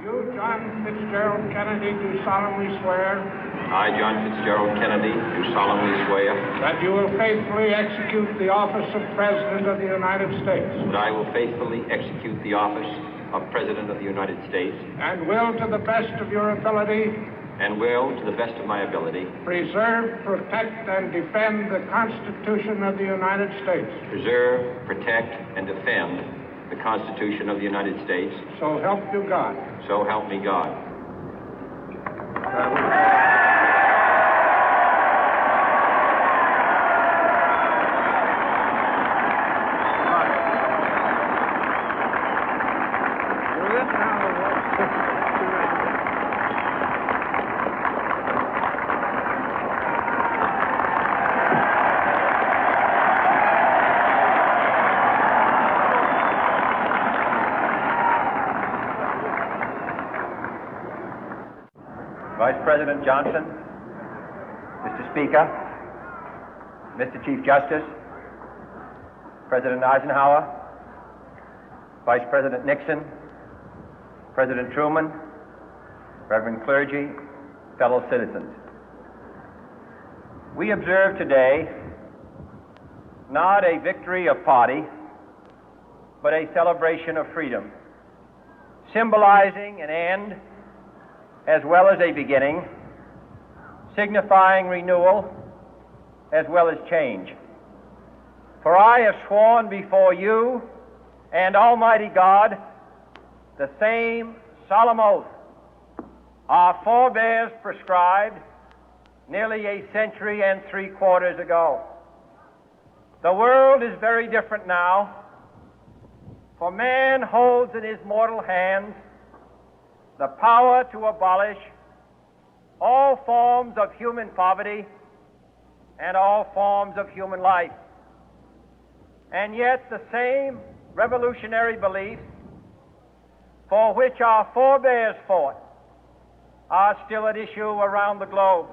You, John Fitzgerald Kennedy, do solemnly swear I, John Fitzgerald Kennedy, do solemnly swear that you will faithfully execute the office of President of the United States that I will faithfully execute the office of President of the United States and will, to the best of your ability, and will, to the best of my ability, preserve, protect, and defend the Constitution of the United States. preserve, protect, and defend the Constitution of the United States. So help you God. So help me God. Vice President Johnson, Mr. Speaker, Mr. Chief Justice, President Eisenhower, Vice President Nixon, President Truman, Reverend clergy, fellow citizens. We observe today not a victory of party, but a celebration of freedom, symbolizing an end as well as a beginning, signifying renewal as well as change. For I have sworn before you and Almighty God the same solemn oath our forebears prescribed nearly a century and 3/4 ago. The world is very different now, for man holds in his mortal hands the power to abolish all forms of human poverty and all forms of human life. And yet the same revolutionary beliefs for which our forebears fought are still at issue around the globe.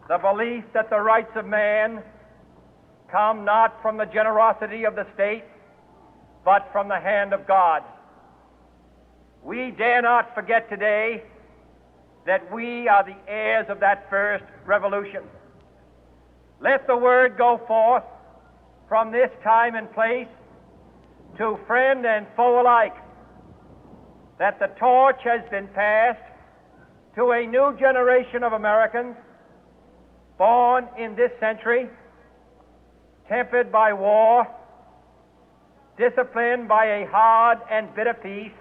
The belief that the rights of man come not from the generosity of the state, but from the hand of God. We dare not forget today that we are the heirs of that first revolution. Let the word go forth from this time and place to friend and foe alike that the torch has been passed to a new generation of Americans born in this century, tempered by war, disciplined by a hard and bitter peace,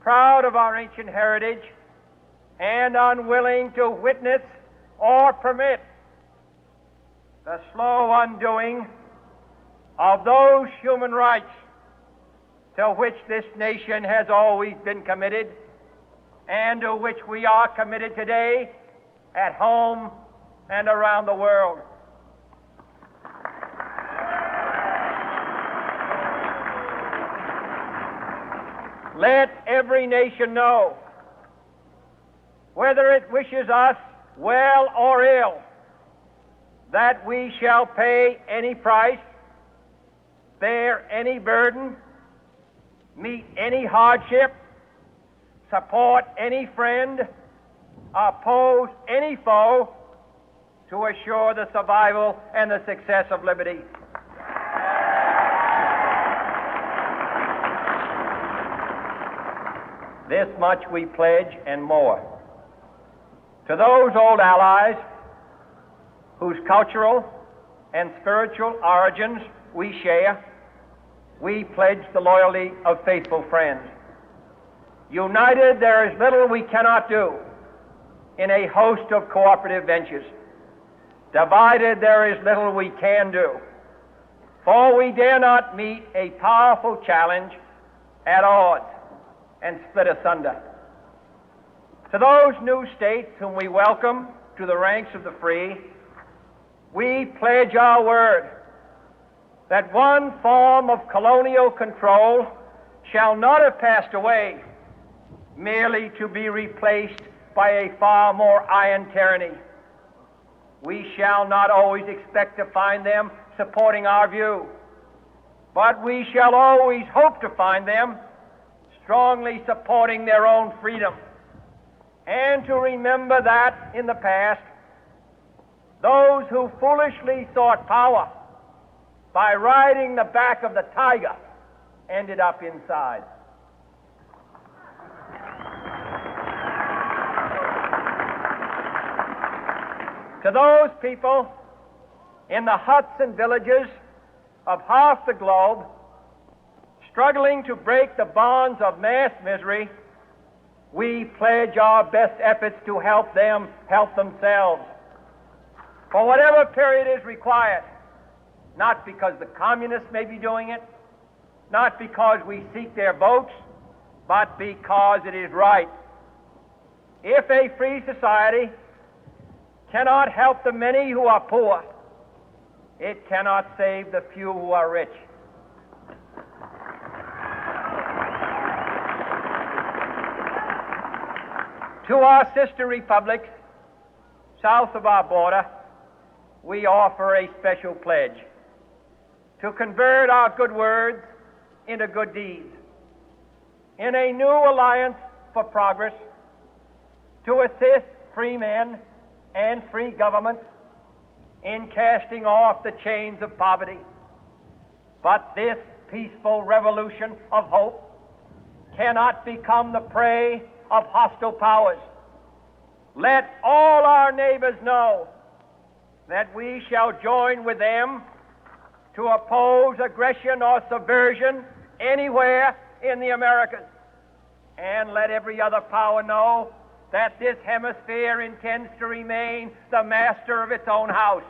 proud of our ancient heritage, and unwilling to witness or permit the slow undoing of those human rights to which this nation has always been committed and to which we are committed today at home and around the world. Let every nation know, whether it wishes us well or ill, that we shall pay any price, bear any burden, meet any hardship, support any friend, oppose any foe to assure the survival and the success of liberty. This much we pledge and more. To those old allies whose cultural and spiritual origins we share, we pledge the loyalty of faithful friends. United, there is little we cannot do in a host of cooperative ventures. Divided, there is little we can do, for we dare not meet a powerful challenge at odds and split asunder. To those new states whom we welcome to the ranks of the free, we pledge our word that one form of colonial control shall not have passed away, merely to be replaced by a far more iron tyranny. We shall not always expect to find them supporting our view, but we shall always hope to find them strongly supporting their own freedom, and to remember that in the past, those who foolishly sought power by riding the back of the tiger ended up inside. To those people in the huts and villages of half the globe struggling to break the bonds of mass misery, we pledge our best efforts to help them help themselves for whatever period is required, not because the communists may be doing it, not because we seek their votes, but because it is right. If a free society cannot help the many who are poor, it cannot save the few who are rich. To our sister republics south of our border, we offer a special pledge to convert our good words into good deeds, in a new alliance for progress, to assist free men and free governments in casting off the chains of poverty. But this peaceful revolution of hope cannot become the prey of hostile powers. Let all our neighbors know that we shall join with them to oppose aggression or subversion anywhere in the Americas. And let every other power know that this hemisphere intends to remain the master of its own house.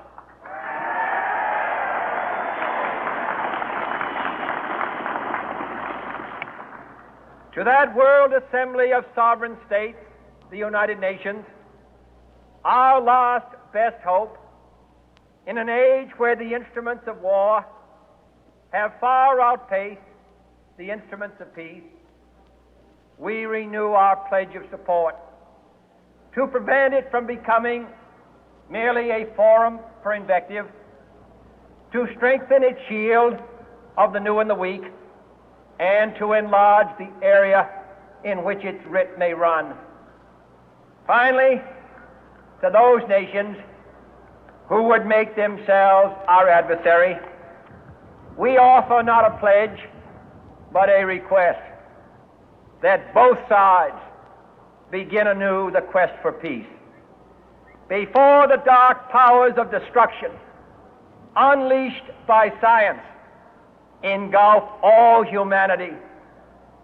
To that World Assembly of Sovereign States, the United Nations, our last best hope, in an age where the instruments of war have far outpaced the instruments of peace, we renew our pledge of support to prevent it from becoming merely a forum for invective, to strengthen its shield of the new and the weak, and to enlarge the area in which its writ may run. Finally, to those nations who would make themselves our adversary, we offer not a pledge, but a request that both sides begin anew the quest for peace. Before the dark powers of destruction, unleashed by science, engulf all humanity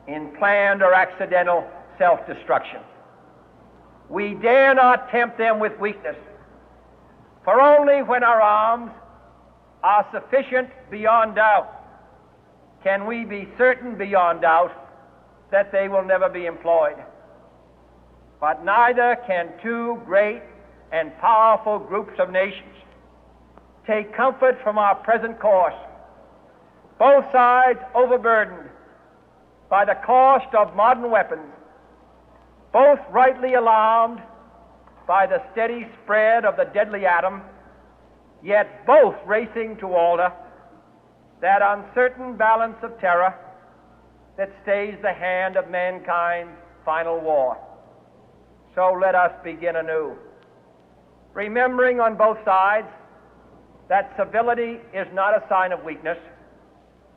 in planned or accidental self-destruction, we dare not tempt them with weakness, for only when our arms are sufficient beyond doubt can we be certain beyond doubt that they will never be employed. But neither can two great and powerful groups of nations take comfort from our present course, both sides overburdened by the cost of modern weapons, both rightly alarmed by the steady spread of the deadly atom, yet both racing to alter that uncertain balance of terror that stays the hand of mankind's final war. So let us begin anew, remembering on both sides that civility is not a sign of weakness,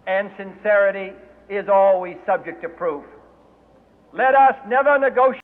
and sincerity is always subject to proof. Let us never negotiate